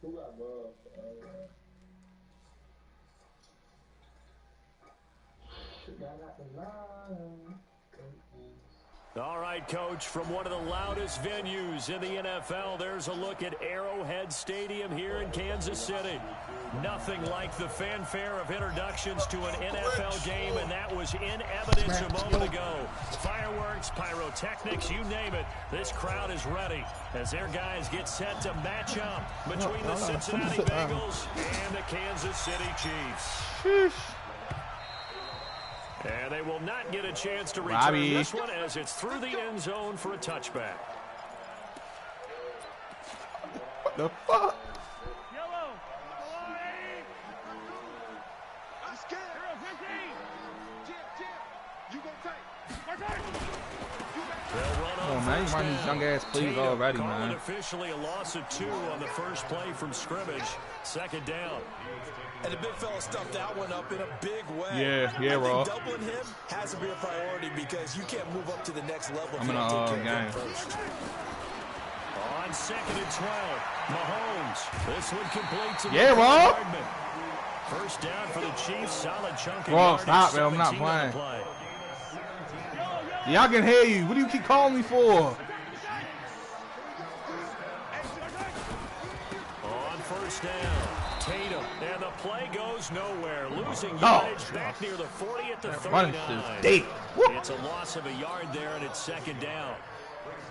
Who got love? All right, Coach, from one of the loudest venues in the NFL, there's a look at Arrowhead Stadium here in Kansas City. Nothing like the fanfare of introductions to an NFL game, and that was in evidence a moment ago. Fireworks, pyrotechnics, you name it. This crowd is ready as their guys get set to match up between the Cincinnati Bengals and the Kansas City Chiefs. Sheesh. And they will not get a chance to return this one as it's through the end zone for a touchback. What the fuck? Come on, man. You run these young ass plays already, man. Officially a loss of 2 on the first play from scrimmage. Second down. And the big fella stuffed that one up in a big way. Yeah, Rob. Doubling him has to be a priority because you can't move up to the next level. I'm in a game. On 2nd and 12, Mahomes. This one completes. Yeah, Rob. First down for the Chiefs. Solid chunk of Rob, stop, man. I'm not playing. Yeah, I can hear you. What do you keep calling me for? On first down, Tatum, and the play goes nowhere. Losing yardage back near the 40 at the 39. It's a loss of a yard there, and it's second down.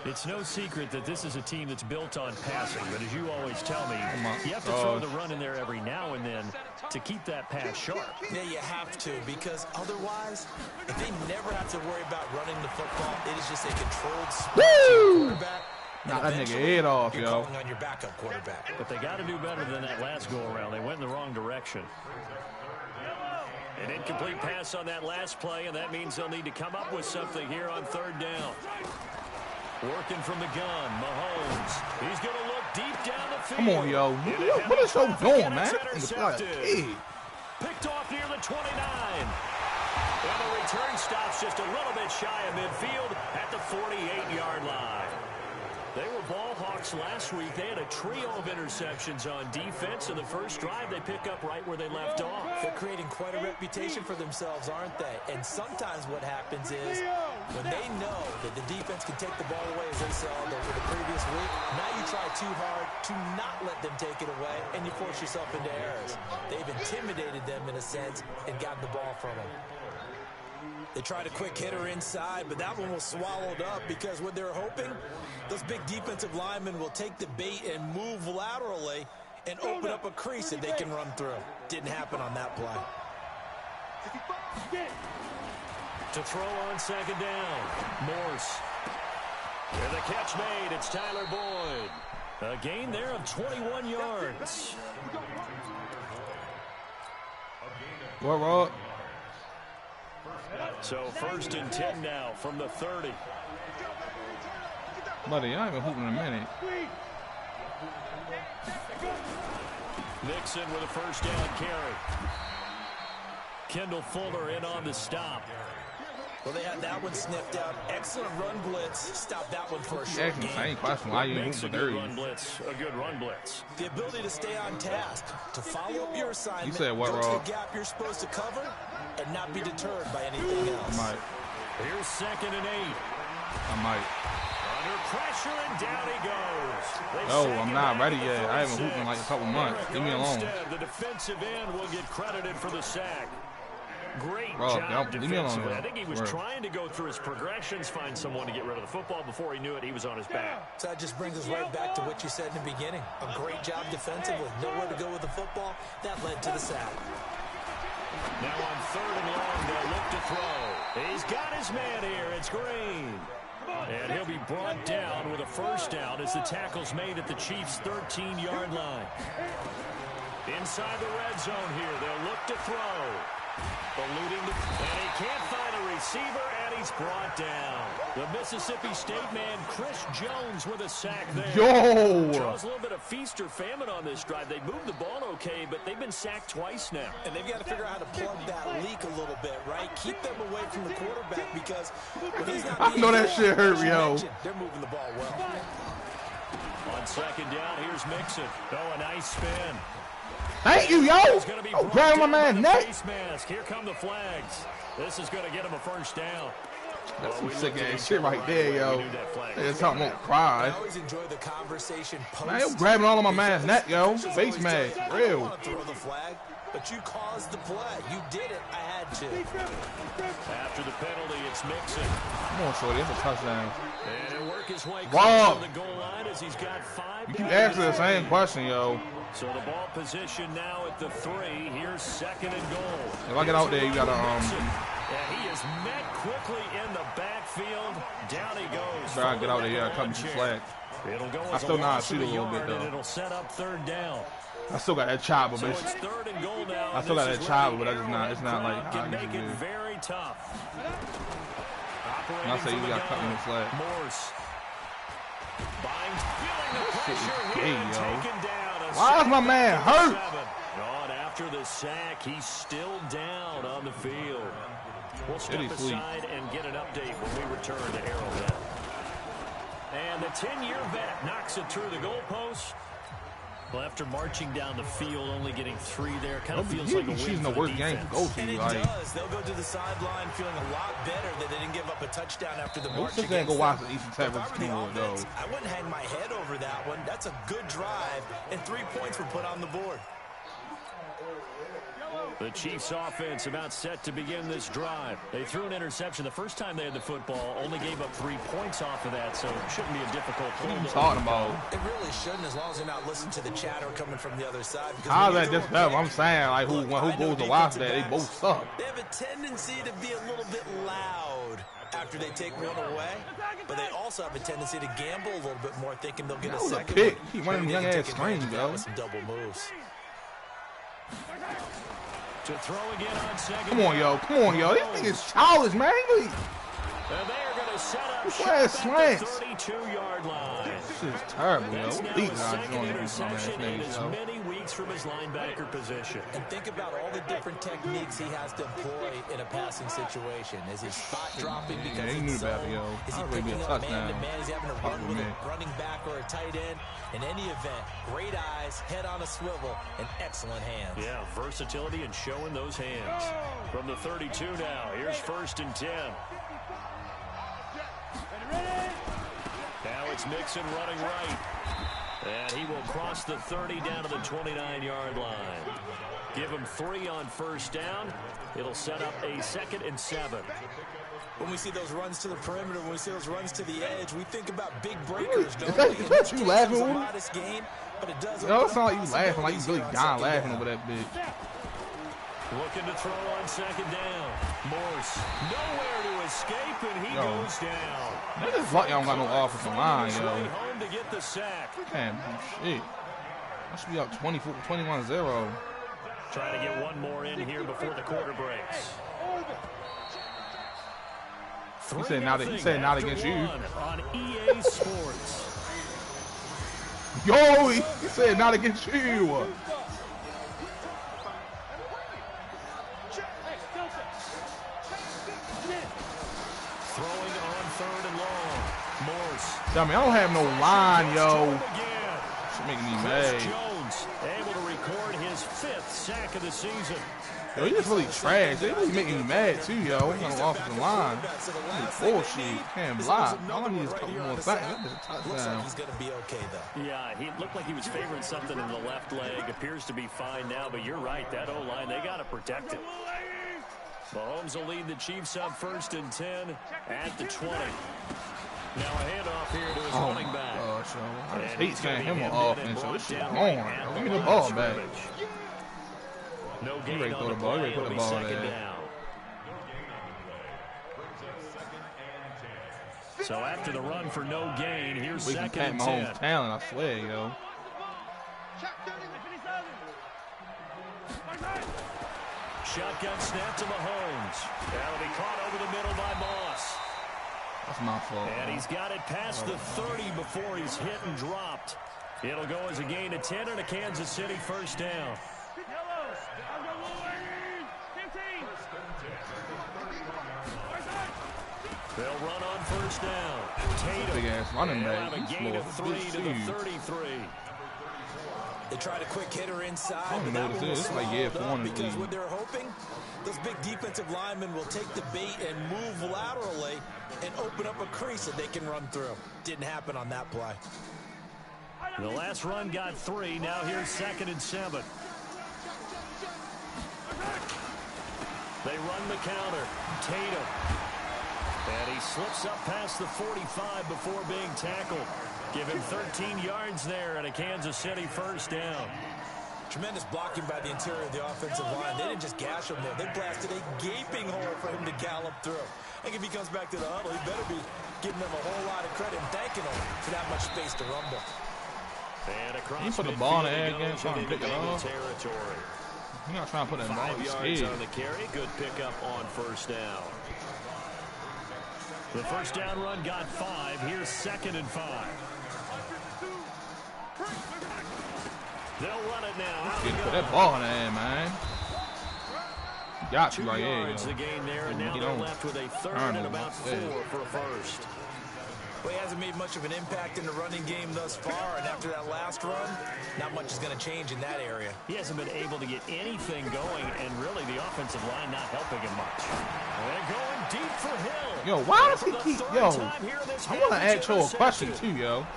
It's no secret that this is a team that's built on passing, but as you always tell me, you have to throw the run in there every now and then to keep that pass sharp. Yeah, you have to, because otherwise, if they never have to worry about running the football, it is just a controlled quarterback. Knock that nigga head off, you're calling on your backup quarterback. But they got to do better than that last go-around. They went in the wrong direction. An incomplete pass on that last play, and that means they'll need to come up with something here on third down. Working from the gun, Mahomes. He's going to look deep down the field. Come on, yo. What is so doing, man? Picked off near the 29. And the return stops just a little bit shy of midfield at the 48-yard line. They were ball hawks last week. They had a trio of interceptions on defense. In the first drive, they pick up right where they left off. They're creating quite a reputation for themselves, aren't they? And sometimes what happens is when they know that the defense can take the ball away, as they saw over the previous week, now you try too hard to not let them take it away, and you force yourself into errors. They've intimidated them in a sense and gotten the ball from them. They tried a quick hitter inside, but that one was swallowed up because what they're hoping, those big defensive linemen will take the bait and move laterally and open up a crease that they can run through. Didn't happen on that play. To throw on second down, Morse. And the catch made, it's Tyler Boyd. A gain there of 21 yards. What, Rob? So first and 10 now from the 30. Buddy, I ain't been hooping in a minute. Nixon with a first down carry. Kendall Fuller in on the stop. Well, they had that one sniffed out. Excellent run blitz. Stop that one for a short game. I ain't question why you Makes a good run blitz. A good run blitz. The ability to stay on task, to follow up your assignment, you said what, go Rob? to the gap you're supposed to cover, and not be deterred by anything else. I might. Here's second and 8. I might. Under pressure, and down he goes. No, I'm not ready yet. I haven't hooped in like a couple months. Leave me alone. Instead, the defensive end will get credited for the sack. Great Rob, job defensively. I think he was trying to go through his progressions, find someone to get rid of the football. Before he knew it, he was on his back. So that just brings us right back to what you said in the beginning. A great job defensively. Nowhere to go with the football. That led to the sack. Now on third and long, they'll look to throw. He's got his man here. It's Green. And he'll be brought down with a first down as the tackle's made at the Chiefs' 13-yard line. Inside the red zone here, they'll look to throw. Eluding, and he can't find a receiver, and he's brought down. The Mississippi State man, Chris Jones, with a sack there. Yo! Draws a little bit of feast or famine on this drive. They moved the ball okay, but they've been sacked twice now. And they've got to figure out how to plug that leak a little bit, right? Keep them away from the quarterback because when he's not I know that shit hurt, yo. They're moving the ball well. On second down, here's Mixon. Oh, a nice spin. Thank you, yo! Oh, grab my man's neck. Here come the flags. This is going to get him a first down. That's some sick ass shit right there, yo. There's something won't cry. I always enjoy the conversation post. Man, you grabbing all of my man's neck, yo. Face mask, real. I want to throw the flag, but you caused the play. You did it. I had to. After the penalty, it's Mixon. Come on, shorty. It's a touchdown. And he'll work his way Wow. to the goal line as he's got 5. You keep asking the same question, yo. So the ball position now at the 3. Here's second and goal. If I get out there, you gotta And he is met quickly in the backfield. Down he goes. Try to get out there, yeah, cut me some slack. It'll go I still know how to shoot a a little bit, yard, though. and it'll set up third down. I still got that chopper, So bitch. it's third and goal now. I still got that chopper, but it's not like how I can make usually it do. very tough. And I say you got cut me some slack. Morse. Binds, feeling the Shit is pressure, gay, and yo. taken down. Why is my man hurt? Oh, and after the sack, he's still down on the field. We'll step Pretty sweet. aside and get an update when we return to Arrowhead. And the 10-year vet knocks it through the goalpost. Well, after marching down the field, only getting 3 there, kind of feels like a win She's for the the worst game defense. to go to. And it Like, does. They'll go to the sideline feeling a lot better that they didn't give up a touchdown after the march. Who's gonna go watch the Eastern If Texas I were the Kingwood, though? offense, I wouldn't hang my head over that one. That's a good drive, and 3 points were put on the board. The Chiefs offense about set to begin this drive. They threw an interception the first time they had the football, only gave up 3 points off of that, so it shouldn't be a difficult what are play. you talking about? It really shouldn't, as long as they're not listening to the chatter coming from the other side. Because How's when that you just throw a better? I'm pick, saying, like, who goes to watch that? They both suck. They have a tendency to be a little bit loud after they take one away, but they also have a tendency to gamble a little bit more, thinking they'll get That a was a second pick. one. He one of them Maybe young they can ass take advantage screens, of that yo. with some double moves. To throw again on second. Come on, yo. Come on, yo. This thing is childish, man. And they are going to set up This shop ass at slants. the 32-yard line. This is terrible, yo. That's now These the guys second doing these dumb ass interception in things, as yo. many weeks from his linebacker position. And think about all the different techniques he has to employ in a passing situation. Is he spot dropping because Yeah, he it's knew zone? about it, yo. Is he I'd really be a picking up touchdown. man-to-man? Is he having to Fuck run with with me. a running back or a tight end? In any event, great eyes, head on a swivel, and excellent hands. Yeah, versatility and showing those hands. From the 32 now, here's 1st and 10. Now it's Mixon running right. And he will cross the 30 down to the 29-yard line. Give him 3 on 1st down. It'll set up a 2nd and 7. When we see those runs to the perimeter, when we see those runs to the edge, we think about big breakers, don't we? Is that you laughing, It's a Woody? modest game, but it does Yo, open it sound like up you laughing, like you really possibilities here on dying second laughing down. over that bitch. Looking to throw on 2nd down. Morse nowhere to escape, and he Yo. goes down. Niggas lucky I don't got no offensive line, His way yo. home to get the sack. Damn, shit. I should be up 21-0. Trying to get one more in here before the quarter breaks. He said not against you. On EA Sports. Yo, he said not against you. Throwing on 3rd and long. Morse. I mean, I don't have no line, yo. Again. Shit making me Chris mad. Jones able to record his 5th sack of the season. Yo, he just really trash. They really making me mad too, yo. He got no offensive line. Holy bullshit. Can't block. All I need is a couple more seconds. That bitch a Looks like touchdown. he's going to be okay, though. Yeah, he looked like he was favoring something in the left leg. Appears to be fine now, but you're right. That O-line, they got to protect it. Mahomes will lead the Chiefs up 1st and 10 at the 20. Now a handoff here to his Oh running my back. gosh, yo. I just And hate he's seeing gonna him be on hemmed in offense, and so this shit brought going. down at Yo, the give me the line ball of back. scrimmage. No ready gain to on throw the the ball. play. Ready to put It'll the be ball 2nd there. down. So after the run for no gain, here's We can 2nd pat and Mahomes' 10. talent, I swear, yo. Shotgun snap to Mahomes. That'll be caught over the middle by Moss. That's my fault. And he's got it past the 30 before he's hit and dropped. It'll go as a gain of 10 and a Kansas City first down. They'll run on first down. Tatum. Big ass running back. Have a gain of 3 to the 33. They tried a quick hitter inside. I don't know what it is. It's like, yeah, for one because what they're hoping, those big defensive linemen will take the bait and move laterally and open up a crease that they can run through. Didn't happen on that play. The last run got 3. Now here's 2nd and 7. They run the counter. Tatum. And he slips up past the 45 before being tackled. Give him 13 yards there and a Kansas City first down. Tremendous blocking by the interior of the offensive line. They didn't just gash him there. They blasted a gaping hole for him to gallop through. I think if he comes back to the huddle, he better be giving them a whole lot of credit and thanking them for that much space to rumble. And across you put the ball in the air again, trying to pick it off. Territory. You're not trying to put that ball 5 yards on the carry. Good pickup on first down. The first down run got 5. Here's 2nd and 5. They'll run it now. Put that ball in the air, man. Got you 2 right here. yards the gain there, and now they're left with a 3rd and about 4 for a first. Well, he hasn't made much of an impact in the running game thus far, and after that last run, not much is going to change in that area. He hasn't been able to get anything going, and really the offensive line not helping him much. They're going deep for Hill. Yo, why does he keep... Yo, I want to ask you a question, too, yo.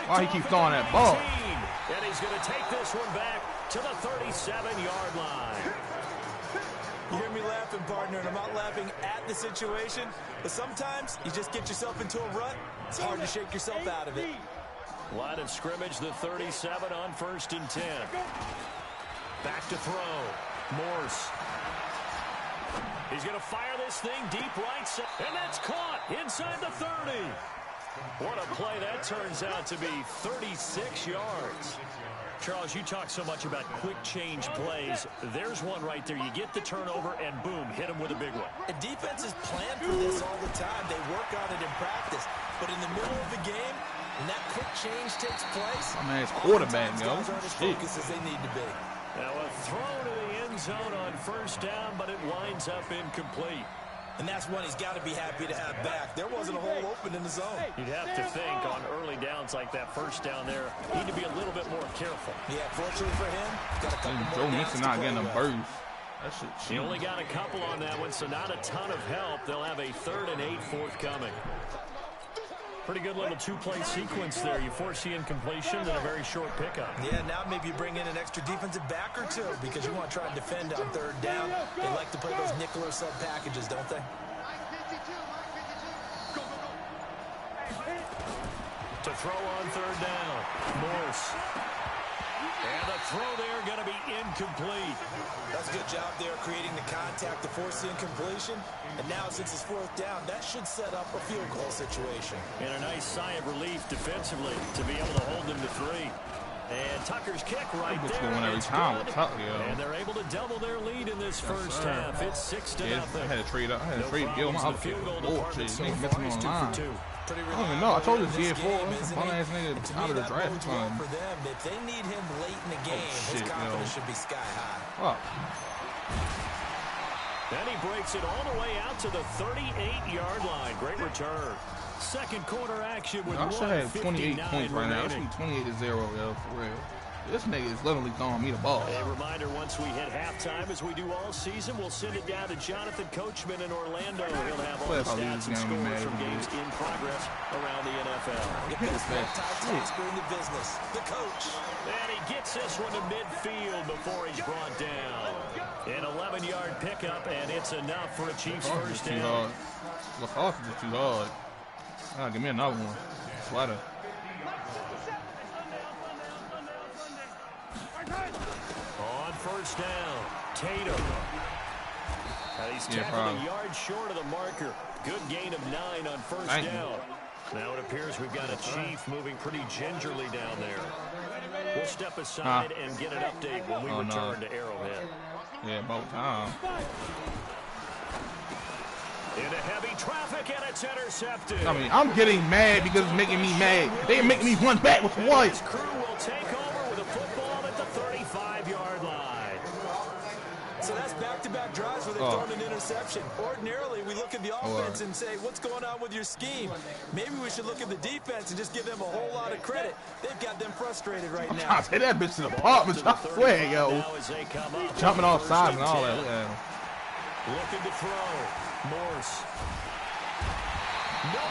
Why he keep throwing that ball? And he's going to take this one back to the 37-yard line. You hear me laughing, partner, and I'm not laughing at the situation, but sometimes you just get yourself into a rut. It's hard to shake yourself out of it. Line of scrimmage, the 37 on 1st and 10. Back to throw. Morse. He's going to fire this thing deep right side, and that's caught inside the 30. What a play that turns out to be, 36 yards. Charles, you talk so much about quick change plays. There's one right there. You get the turnover, and boom, hit him with a big one. The defenses plan for this all the time. They work on it in practice. But in the middle of the game, when that quick change takes place, my man's quarterback, yo. Guys aren't as focused as they need to be. Now a throw to the end zone on first down, but it winds up incomplete. And that's one he's got to be happy to have back. There wasn't a hole open in the zone. You'd have to think on early downs like that first down there, need to be a little bit more careful. Yeah, fortunately for him, got a couple more Joe Mixon not getting a burst. That shit cheap. He only got a couple on that one, so not a ton of help. They'll have a 3rd and 8 forthcoming. Pretty good little 2-play sequence there. You force the incompletion and a very short pickup. Yeah, now maybe you bring in an extra defensive back or 2 because you want to try and defend on 3rd down. They like to play those nickel or sub packages, don't they? To throw on 3rd down. Morse. And the throw there going to be incomplete. That's a good job there creating the contact to force the incompletion. And now since it's 4th down, that should set up a field goal situation. And a nice sigh of relief defensively to be able to hold them to 3. And Tucker's kick right there. Going every time with Tucker, yo. And they're able to double their lead in this first half. It's 6-0. I had to trade up. I had to trade Gil my other kick. Oh, shit. Nigga missing on the line. I don't even know. I told you GA4. Bum ass nigga out of the draft fund. For them, if they need him late in the game, his confidence should be sky high. Then he breaks it all the way out to the 38-yard line. Great return. Second quarter action with 1:59 I should have 28 points right now. It should be 28-0, yo, for real. This nigga is literally throwing me the ball. A reminder, once we hit halftime, as we do all season, we'll send it down to Jonathan Coachman in Orlando. He'll have all the stats and scores from games in progress around the NFL. The best multitasker in the business, the coach. And he gets this one to midfield before he's brought down. An 11-yard pickup, and it's enough for a Chiefs first down. Lacrosse is too hard. Give me another one. Sweater. On first down, Tatum. And he's tackled a yard short of the marker. Good gain of 9 on first down. Now it appears we've got a Chief moving pretty gingerly down there. We'll step aside and get an update when we return to Arrowhead. Yeah, about time. Into heavy traffic, and it's intercepted. I mean, I'm getting mad because it's making me mad. They're making me run back with what? His crew will take over with a football at the 35-yard line. So that's back-to-back drives where they've thrown an interception. Ordinarily, we look at the offense and say, what's going on with your scheme? Maybe we should look at the defense and just give them a whole lot of credit. They've got them frustrated right now. I say that bitch to the apartment. I swear, yo. Jumping off sides and all that. Look at him. Looking to throw. Morse.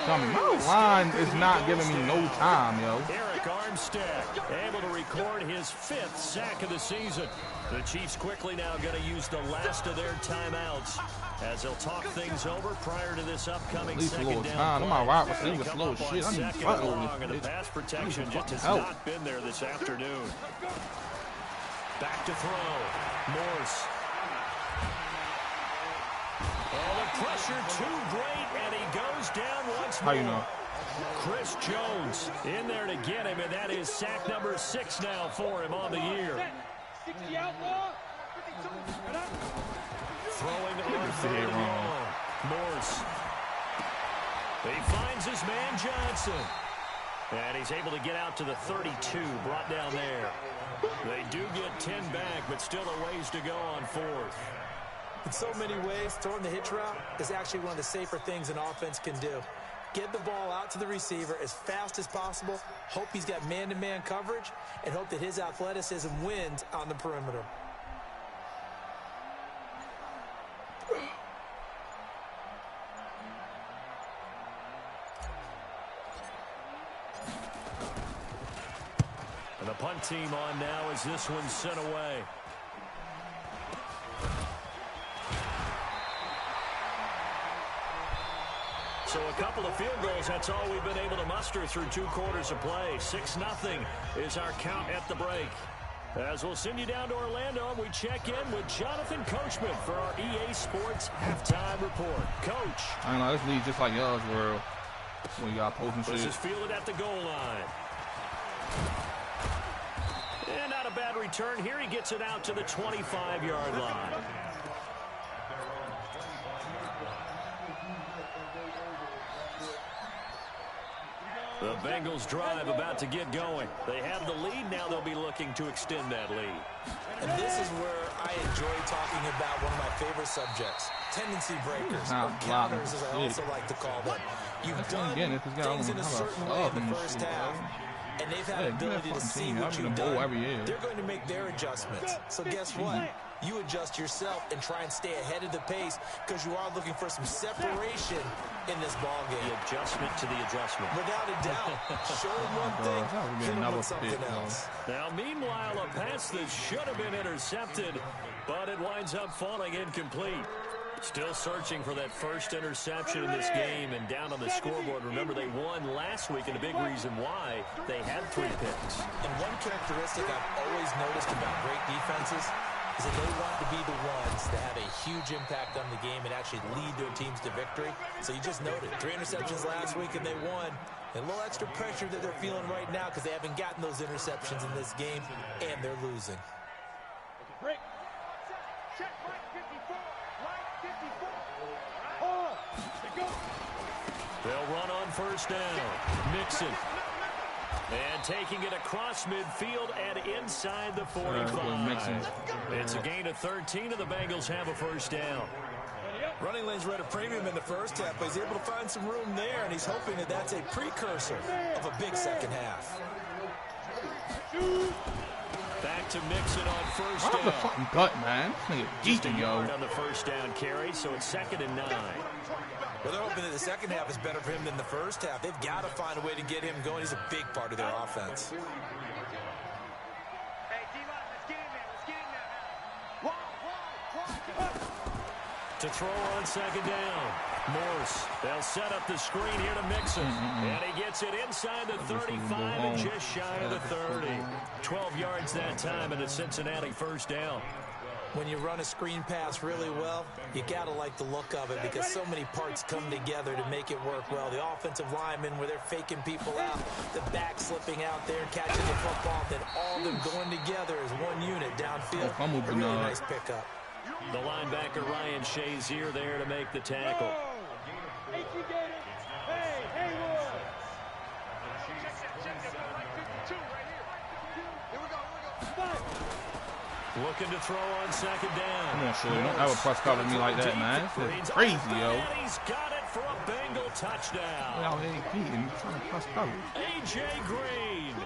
Tell me, my line is not giving me no time, yo. Eric Armstead able to record his 5th sack of the season. The Chiefs quickly now going to use the last of their timeouts as they'll talk things over prior to this upcoming second down. I'm my wide receiver slow shit. I need to fight over and the pass protection just has not been there this afternoon. Back to throw. Morse. Oh, the pressure too great, and he goes down once more. How you know? Chris Jones in there to get him, and that is sack number 6 now for him on the year. Throwing on third long. Morse. He finds his man Johnson. And he's able to get out to the 32, brought down there. They do get 10 back, but still a ways to go on 4th. In so many ways, throwing the hitch route is actually one of the safer things an offense can do. Get the ball out to the receiver as fast as possible, hope he's got man-to-man coverage, and hope that his athleticism wins on the perimeter. And the punt team on now as this one's sent away. So a couple of field goals, that's all we've been able to muster through 2 quarters of play. 6-0 is our count at the break. As we'll send you down to Orlando, and we check in with Jonathan Coachman for our EA Sports Halftime Report. Coach. I don't know, this league just like y'all's world. When you got posting shit. This is fielded at the goal line. And not a bad return here. He gets it out to the 25-yard line. The Bengals drive about to get going. They have the lead. Now they'll be looking to extend that lead. And this is where I enjoy talking about one of my favorite subjects, tendency breakers, or counters as I also like to call them. You've done things in a certain way in the first half, and they've had the ability to see what you've done. They're going to make their adjustments. So guess what? You adjust yourself and try and stay ahead of the pace because you are looking for some separation in this ball game. The adjustment to the adjustment. Without a doubt. Show him one thing, hit him with something else. Now, meanwhile, a pass that should have been intercepted, but it winds up falling incomplete. Still searching for that first interception in this game, and down on the scoreboard. Remember, they won last week, and a big reason why they had 3 picks. And one characteristic I've always noticed about great defenses is that they want to be the ones that have a huge impact on the game and actually lead their teams to victory. So you just noted 3 interceptions last week, and they won. And a little extra pressure that they're feeling right now because they haven't gotten those interceptions in this game, and they're losing. Break. Check right 54. Right 54. Oh, go. They'll run on first down. Mixon. And taking it across midfield and inside the 45. It's a gain of 13, and the Bengals have a first down. Running lanes were at a premium in the first half, but he's able to find some room there, and he's hoping that that's a precursor of a big second half. Back to Mixon on first down. Why the fucking gut, man? This nigga geeking, yo. On the first down carry, so it's 2nd and 9. Well, they're hoping that the second half is better for him than the first half. They've got to find a way to get him going. He's a big part of their offense. Hey, D-line, let's get in there. Let's get in there now. To throw on 2nd down. Morse. They'll set up the screen here to Mixon. And he gets it inside the 35 and just shy of the 30. 12 yards that time, and a Cincinnati first down. When you run a screen pass really well, you got to like the look of it because so many parts come together to make it work well. The offensive linemen, where they're faking people out, the back slipping out there, catching the football, then all of them going together as one unit downfield. A really nice pickup. The linebacker Ryan Shazier there to make the tackle. Hey, Haywood. Check that like 52 right here. Here we go. Looking to throw on second down. Come on, Shorty. Don't ever press cover me like that, man. It's crazy, yo. He's got it for a Bengal touchdown. Out here beating, trying to press cover. A.J. Green,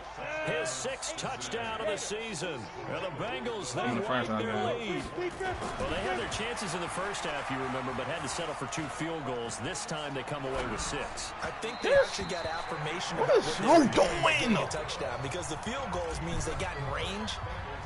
his 6th touchdown of the season. And the Bengals, they widen their lead. Well, they had their chances in the first half, you remember, but had to settle for 2 field goals. This time they come away with 6. I think they actually got affirmation about what they were doing a touchdown, because the field goals means they got in range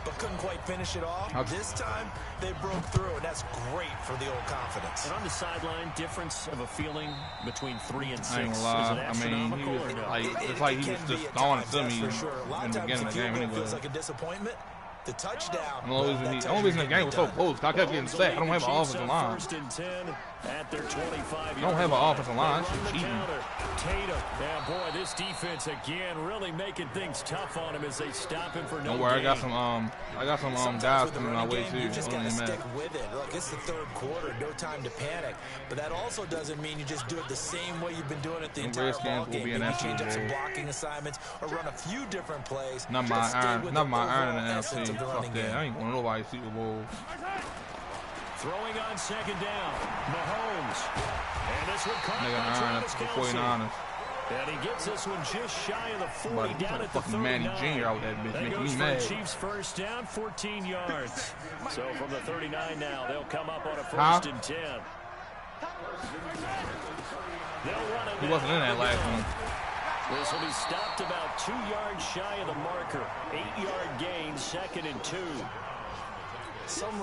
but couldn't quite finish it off. This time, they broke through, and that's great for the old confidence. And on the sideline, difference of a feeling between 3 and 6. I ain't gonna lie. I mean, he was like, it's like he was just throwing it to me in the beginning of the game anyway. Feels like a disappointment. The touchdown. The only reason the game was so close, I kept getting sacked. I don't have an offensive line. At their 25. I don't have an offensive line. She's cheating. Tatum. Yeah, boy, this defense again really making things tough on him as they stop him for no Don't worry, gain. I got some guys coming my way too. You just gotta stick with it. Look, it's the 3rd quarter, no time to panic. But that also doesn't mean you just do it the same way you've been doing it the entire ball game. Maybe change up some blocking assignments or run a few different plays. Not my iron in the NFC. Fuck that. I ain't going to nobody's Super Bowl. Throwing on second down, Mahomes. And this one caught by Travis Kelce. 49ers. And he gets this one just shy of the 40 down at the 39. Manny Jr. out that bitch, making me mad. Chiefs first down, 14 yards. So from the 39 now, they'll come up on a 1st and 10. They'll run it. He wasn't in that last one. This will be stopped about 2 yards shy of the marker. 8-yard gain, 2nd and 2.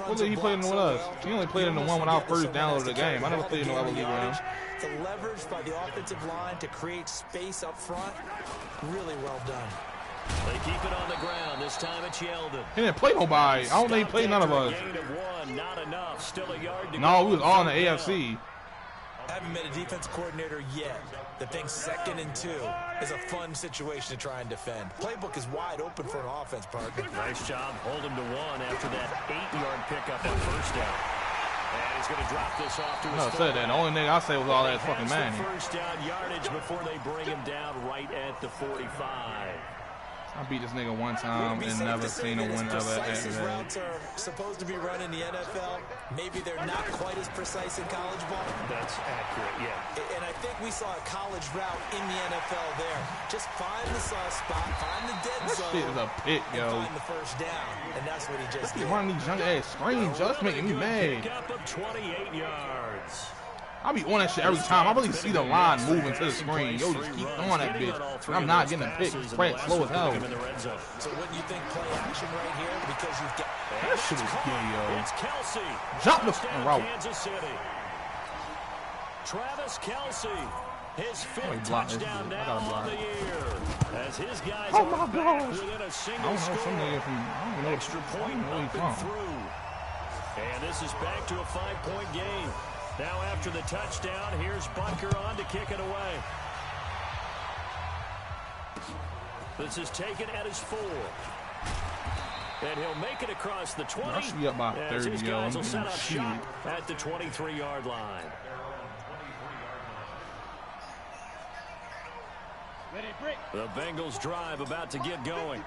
What did he play in with us? He only played in the one when I first downloaded the game. I never played in no other league with him. The leverage by the offensive line to create space up front, really well done. They keep it on the ground. This time it's Yeldon. He didn't play nobody. I don't think he played none of us. Gain of 1, not enough. Still a yard to No, go. we was all in the AFC. I haven't been a defense coordinator yet that thinks 2nd and 2 is a fun situation to try and defend. Playbook is wide open for an offense, partner. Nice job. Hold him to 1 after that 8-yard pickup on 1st down. And he's going to drop this off to his I said that. The only thing I said was all that fucking Manny. First down yardage before they bring him down right at the 45. I beat this nigga one time and never seen a win ever after that. Routes are supposed to be run in the NFL. Maybe they're not quite as precise in college ball. That's accurate, yeah. And I think we saw a college route in the NFL there. Just find the soft spot, find the dead That zone, shit is a pick, and yo. find the first down. And that's what he just He did. running these young ass screens, just making me mad. Pickup of 28 yards. I be on that shit every time. I really see the line moving to the screen. Yo, just keep throwing that bitch. And I'm not getting a pick. Fred slow as hell. So wouldn't you think play action right here? Because you've got... That shit is gay, yo. It's Kelce. Jump the Touchdown, route. Kansas City. Travis Kelce. His 5th block this touchdown dude. I now gotta block on the it. year. As his guys Oh are my back gosh. within a I single don't know score. some nigga from, I don't know, Extra I point don't know where up he and from. through. And this is back to a 5-point game. Now after the touchdown, here's Butker on to kick it away. This is taken at his 4. And he'll make it across the 20. I should be up by As 30, his yo. guys I'm will set getting up shit. shop at the 23-yard line. Ready, break. The Bengals drive about to get going.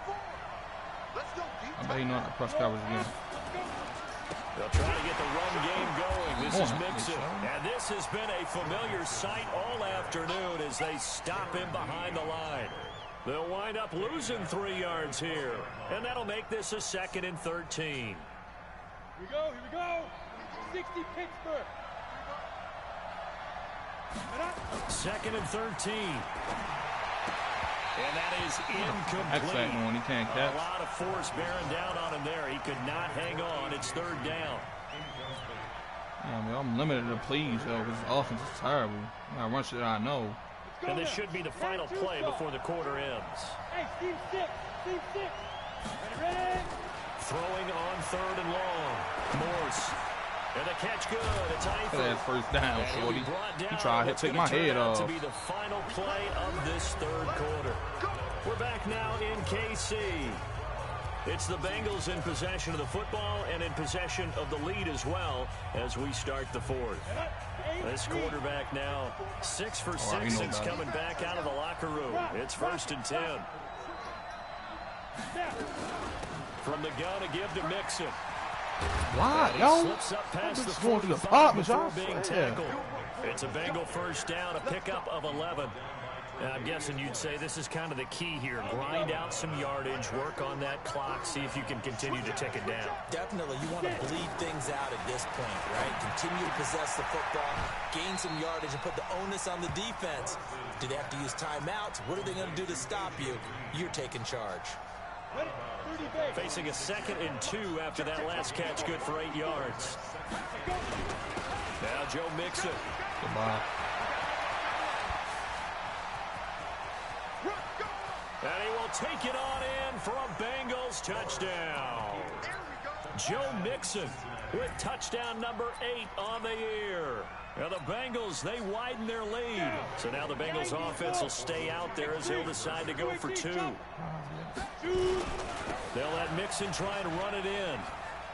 I bet he know how to press coverage again. They'll try to get the run game going. This is Oh, Mixon. And this has been a familiar sight all afternoon as they stop him behind the line. They'll wind up losing 3 yards here. And that'll make this a 2nd and 13. Here we go. 60 Pittsburgh. 2nd and 13. And that is That's that incomplete. one. He can't A catch. lot of force bearing down on him there. He could not hang on. It's 3rd down. Yeah, man, I'm limited to please, yo, because this offense is terrible. I run shit I know. And this should be the final play before the quarter ends. Hey, Steve 6. Ready? Throwing on 3rd and long. Morse. And the catch good. It's Look at that first down, And he'll shorty. be brought down. He tried to What's take gonna my turn head out off. to be the final play of this 3rd quarter. We're back now in KC. It's the Bengals in possession of the football and in possession of the lead as well as we start the fourth. This quarterback now 6 for 6 since coming back out of the locker room. It's 1st and 10. From the gun to give to Mixon. Why, yo? Slips up past the going to the 45 apartment, before y'all. being tackled. It's a Bengal first down, a pickup of 11. I'm guessing you'd say this is kind of the key here. Grind out some yardage, work on that clock, see if you can continue to tick it down. Definitely, you want to bleed things out at this point, right? Continue to possess the football, gain some yardage, and put the onus on the defense. Do they have to use timeouts? What are they going to do to stop you? You're taking charge. Facing a 2nd and 2 after that last catch, good for 8 yards. Now Joe Mixon. Goodbye. And he will take it on in for a Bengals touchdown. Joe Mixon with touchdown number 8 on the year. Now the Bengals, they widen their lead. So now the Bengals offense will stay out there as he'll decide to go for 2. They'll let Mixon try and run it in.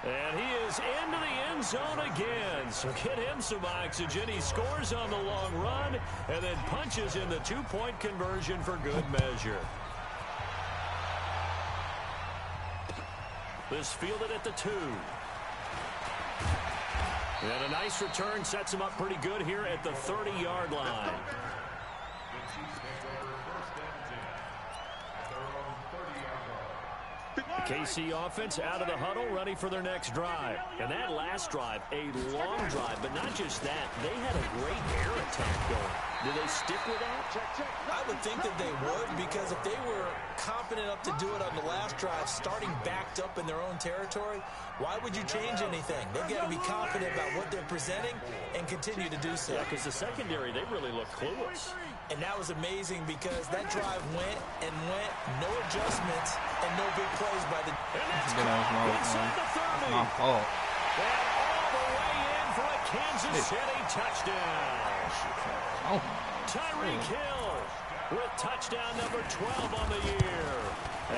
And he is into the end zone again. So get him some oxygen. He scores on the long run and then punches in the 2-point conversion for good measure. This fielded at the 2. And a nice return sets him up pretty good here at the 30-yard line. The KC offense out of the huddle, ready for their next drive. And that last drive, a long drive, but not just that. They had a great air attack going. Do they stick with that? I would think that they would, because if they were confident enough to do it on the last drive, starting backed up in their own territory, why would you change anything? They've got to be confident about what they're presenting and continue to do so. Yeah, because the secondary, they really look clueless. And that was amazing because that drive went and went, no adjustments, and no big plays by the... And that's inside the 30. My fault. And all the way in for a Kansas City touchdown. Oh. Tyreek Hill with touchdown number 12 on the year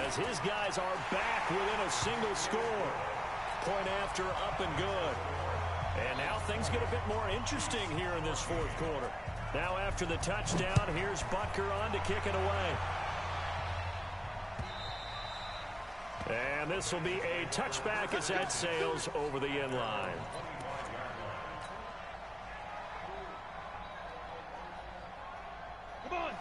as his guys are back within a single score. Point after, up and good. And now things get a bit more interesting here in this 4th quarter. Now after the touchdown, here's Butker on to kick it away. And this will be a touchback as that sails over the end line.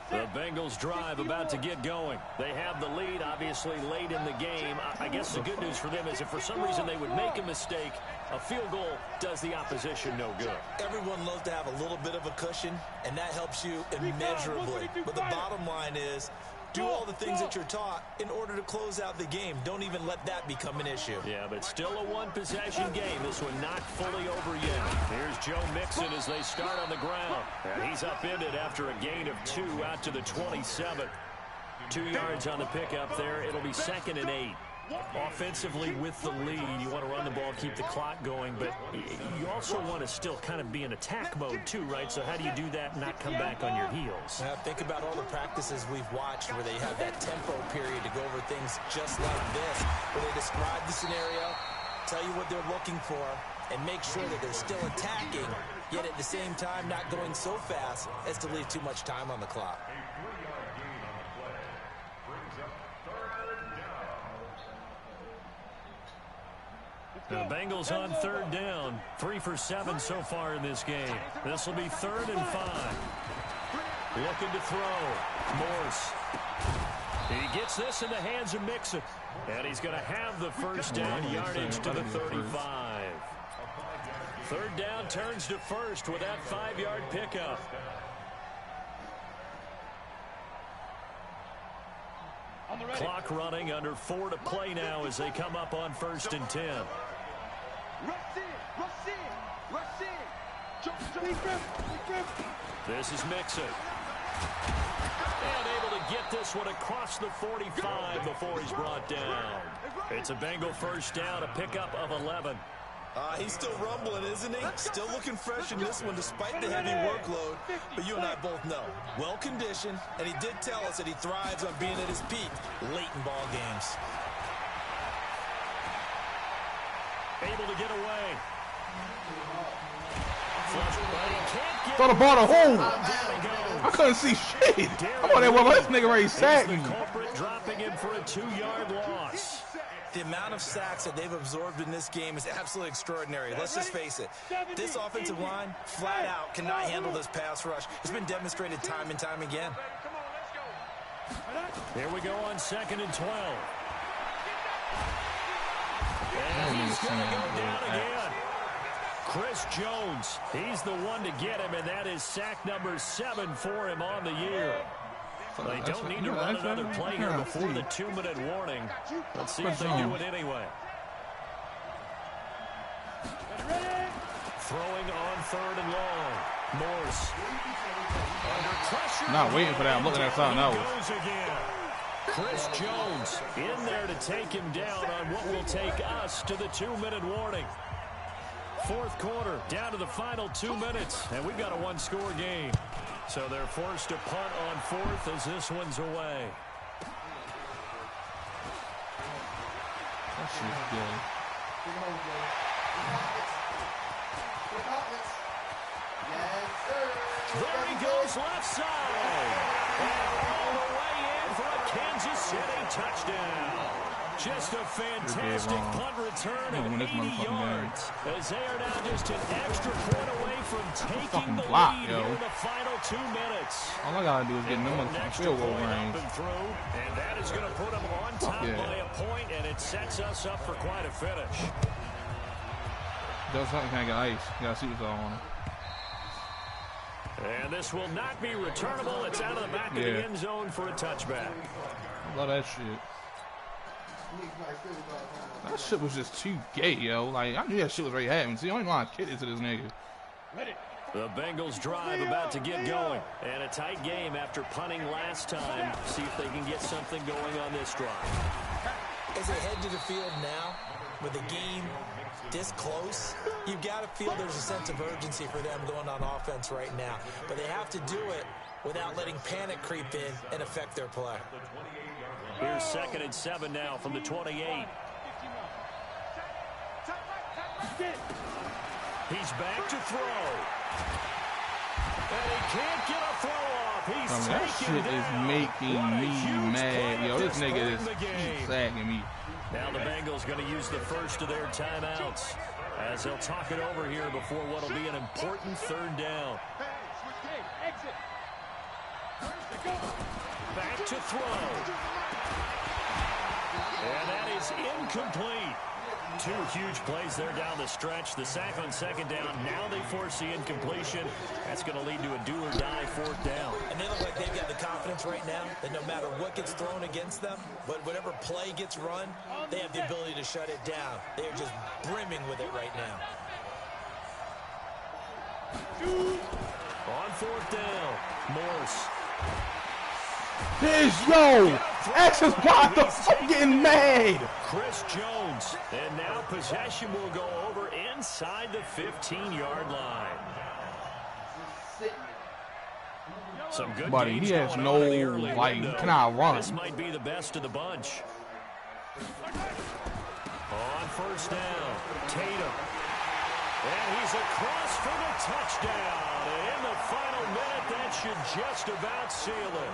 The Bengals drive about to get going. They have the lead, obviously, late in the game. I guess the good news for them is if for some reason they would make a mistake, a field goal does the opposition no good. Everyone loves to have a little bit of a cushion, and that helps you immeasurably. But the bottom line is, do all the things that you're taught in order to close out the game. Don't even let that become an issue. Yeah, but still a one-possession game. This one not fully over yet. Here's Joe Mixon as they start on the ground. And he's upended after a gain of 2 out to the 27. 2 yards on the pickup there. It'll be 2nd and 8. Offensively with the lead, you want to run the ball, keep the clock going, but you also want to still kind of be in attack mode too, right? So how do you do that and not come back on your heels? Think about all the practices we've watched where they have that tempo period to go over things just like this, where they describe the scenario, tell you what they're looking for, and make sure that they're still attacking, yet at the same time not going so fast as to leave too much time on the clock. The Bengals on 3rd down. 3 for 7 so far in this game. This will be 3rd and 5. Looking to throw. Morse. He gets this in the hands of Mixon. And he's going to have the first down yardage to the 35. 3rd down turns to 1st with that 5-yard pickup. Clock running, under 4 to play now as they come up on 1st and 10. This is Mixon. And able to get this one across the 45 before he's brought down. It's a Bengal first down, a pickup of 11. He's still rumbling, isn't he? Still looking fresh in this one despite the heavy workload. But you and I both know, well-conditioned, and he did tell us that he thrives on being at his peak late in ball games. able to get away. Throw the ball to home. I couldn't see shit. I'm on there with this nigga ready to sack me. The culprit dropping him for a 2-yard loss. The amount of sacks that they've absorbed in this game is absolutely extraordinary. Let's just face it. This offensive line, flat out, cannot handle this pass rush. It's been demonstrated time and time again. Here we go on 2nd and 12. And he's going to go down again. Chris Jones, he's the one to get him, and that is sack number 7 for him on the year. They don't need to run another play here before the 2-minute warning. Let's see if they do it anyway. Throwing on 3rd and long. Morse. Under pressure. Not waiting for that. I'm looking at something else. Chris Jones in there to take him down on what will take us to the 2-minute warning. 4th quarter, down to the final 2 minutes, and we've got a 1-score game. So they're forced to punt on 4th as this one's away. That shit's good. There he goes left side. And all the way in for a Kansas City touchdown. Just a fantastic punt return of 80 yards. As they are now just an extra point away from taking the lead here in the final 2 minutes. All I gotta do is get them on field goal range. And that is going to put them on top by a point, and it sets us up for quite a finish. Does something kind of get ice. You gotta see what's all on it. And this will not be returnable. It's out of the back of the end zone for a touchback. I love that shit. That shit was just too gay, yo. Like, I knew that shit was already happening. See, I don't even want to kid it to this nigga. The Bengals drive about to get going. And a tight game after punting last time. See if they can get something going on this drive. As they head to the field now, with the game this close, you've got to feel there's a sense of urgency for them going on offense right now. But they have to do it without letting panic creep in and affect their play. Here's 2nd and 7 now from the 28. He's back to throw. And he can't get a throw off. He's that shit is making me mad. Yo, this nigga is sagging me. Now the Bengals going to use the first of their timeouts as they'll talk it over here before what will be an important 3rd down. Back to throw. And that is incomplete. 2 huge plays there down the stretch. The sack on 2nd down. Now they force the incompletion. That's going to lead to a do-or-die 4th down. And they look like they've got the confidence right now that no matter what gets thrown against them, but whatever play gets run, they have the ability to shut it down. They're just brimming with it right now. On 4th down, Morse. X is what the fuck getting made. Chris Jones. And now possession will go over inside the 15-yard line. Some good buddy, he has no, like, cannot run. This might be the best of the bunch. On 1st down, Tatum. And he's across for the touchdown. And in the final minute, that should just about seal it.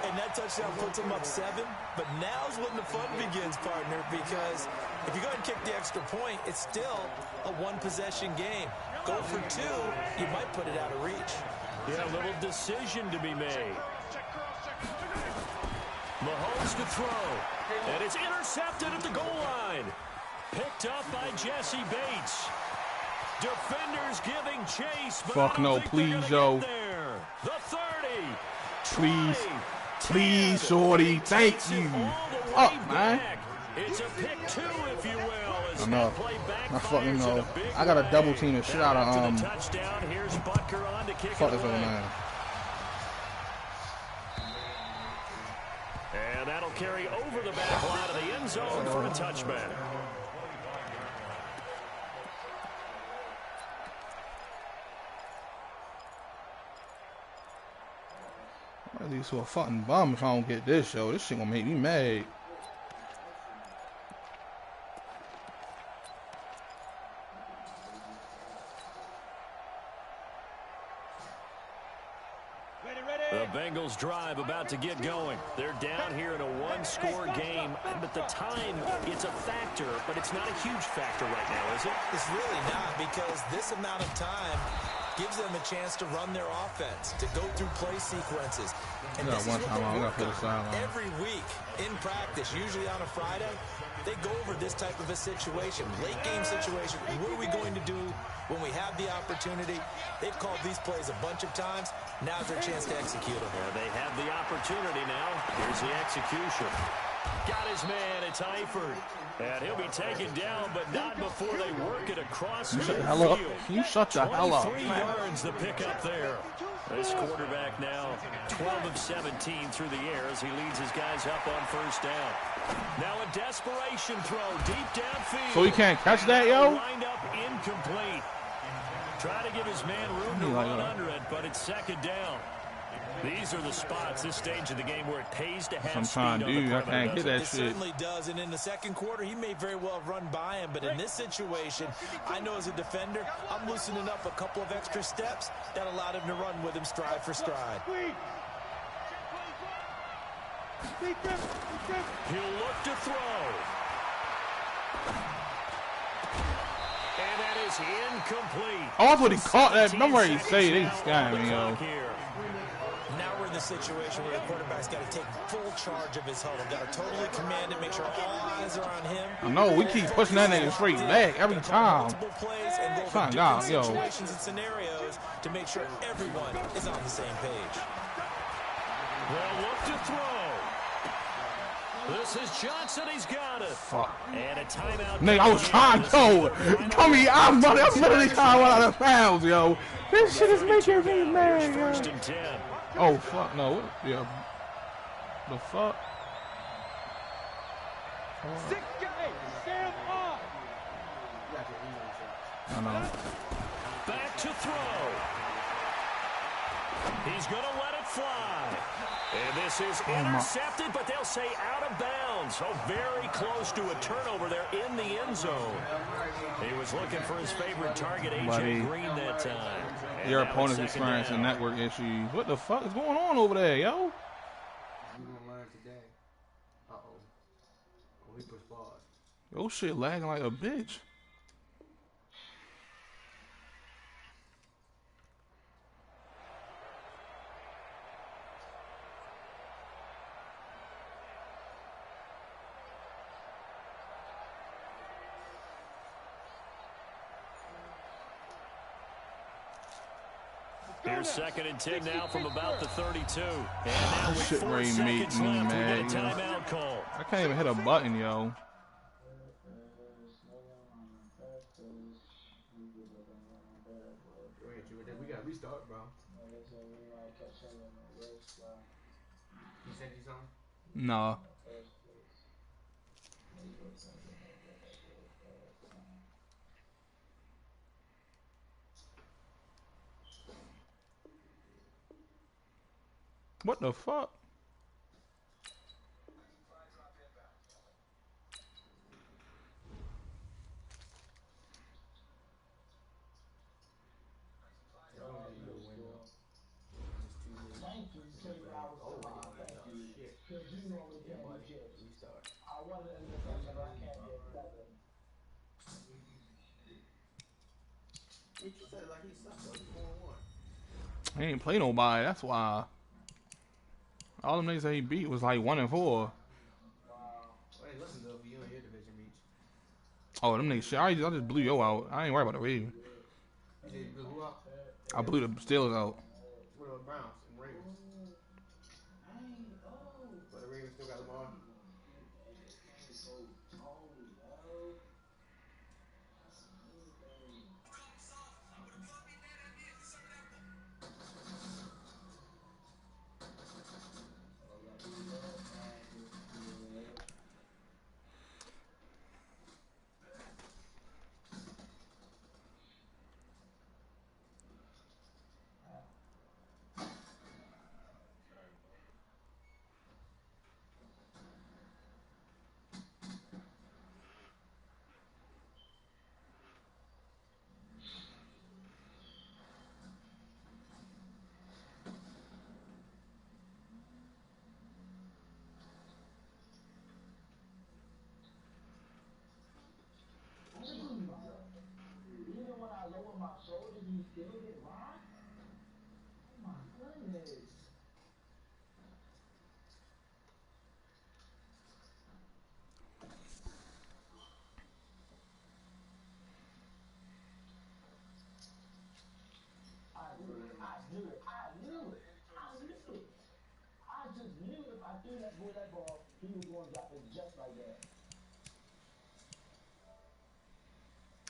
And that touchdown puts him up 7. But now's when the fun begins, partner, because if you go ahead and kick the extra point, it's still a 1-possession game. Go for 2, you might put it out of reach. Yeah, a little decision to be made. Mahomes to throw. And it's intercepted at the goal line. Picked up by Jesse Bates. Defenders giving chase. Fuck no, please, yo. The 30. Please. Please, shorty. Thank you. Up, man. It's a pick 2, if you will. I know. I fucking know. I got to double team the shit out of fuck this old man. And that'll carry over the back line of the end zone for a touchback. These are fucking bum if I don't get this, yo. This shit gonna make me mad. Eagles drive about to get going. They're down here in a one-score game, but the time, it's a factor, but it's not a huge factor right now, is it? It's really not, because this amount of time gives them a chance to run their offense, to go through play sequences. And this is what they work on every week in practice, usually on a Friday. They go over this type of a situation, late game situation. What are we going to do when we have the opportunity? They've called these plays a bunch of times. Now's their chance to execute them. Yeah, they have the opportunity now. Here's the execution. Got his man, it's Eifert. And he'll be taken down, but not before they work it across the field. Can you shut the hell up? 23 yards the pickup there. This quarterback now 12 of 17 through the air as he leads his guys up on first down. Now a desperation throw deep downfield. So he can't catch that, yo? Wind up incomplete. Try to give his man room to run under it, but it's second down. These are the spots, this stage of the game, where it pays to have speed on the perimeter. I can't get that shit. It certainly does, and in the second quarter, he may very well run by him, but in this situation, I know as a defender, I'm loosening up a couple of extra steps that allowed him to run with him stride for stride. He'll look to throw. And that is incomplete. Oh, I thought he caught that. I'm ready to say this guy, yo. Now we're in the situation where the quarterback's got to take full charge of his huddle. Got to totally command it, make sure all eyes are on him. I know, we keep pushing that nigga straight back every time. Plays and go over different situations and scenarios to make sure everyone is on the same page. Well, look to throw. This is Johnson. He's got it. Fuck. And a timeout. Nigga, I was trying to. Come here, I'm literally trying to run out of bounds, yo. This shit is making me mad, yo. First and 10. Oh, fuck, no. Yeah. The fuck? I know. Back to throw. He's going to let it fly. And this is intercepted, but they'll say out of bounds. So very close to a turnover there in the end zone. He was looking for his favorite target, A.J. Green, that time. And your opponent's experiencing network issues. What the fuck is going on over there, yo? We're gonna learn today. Uh-oh. Oh, he pushed pause. Yo, shit lagging like a bitch. Here's second and 10 now from about the 32. And now with shit 4 seconds left, we get a timeout call. I can't even hit a button, yo. We gotta restart, bro. He sent you something? Nah. What the fuck? He ain't play nobody, that's why. All them niggas that he beat was like 1 and 4. Oh, them niggas shit. I just blew yo out. I ain't worried about the Ravens. I blew the Steelers out. What about Browns and Ravens? But the Ravens still got Lamar.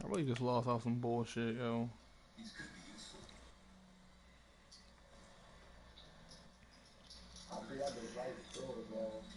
I really just lost off some bullshit, yo. I think I just like throw it, bro.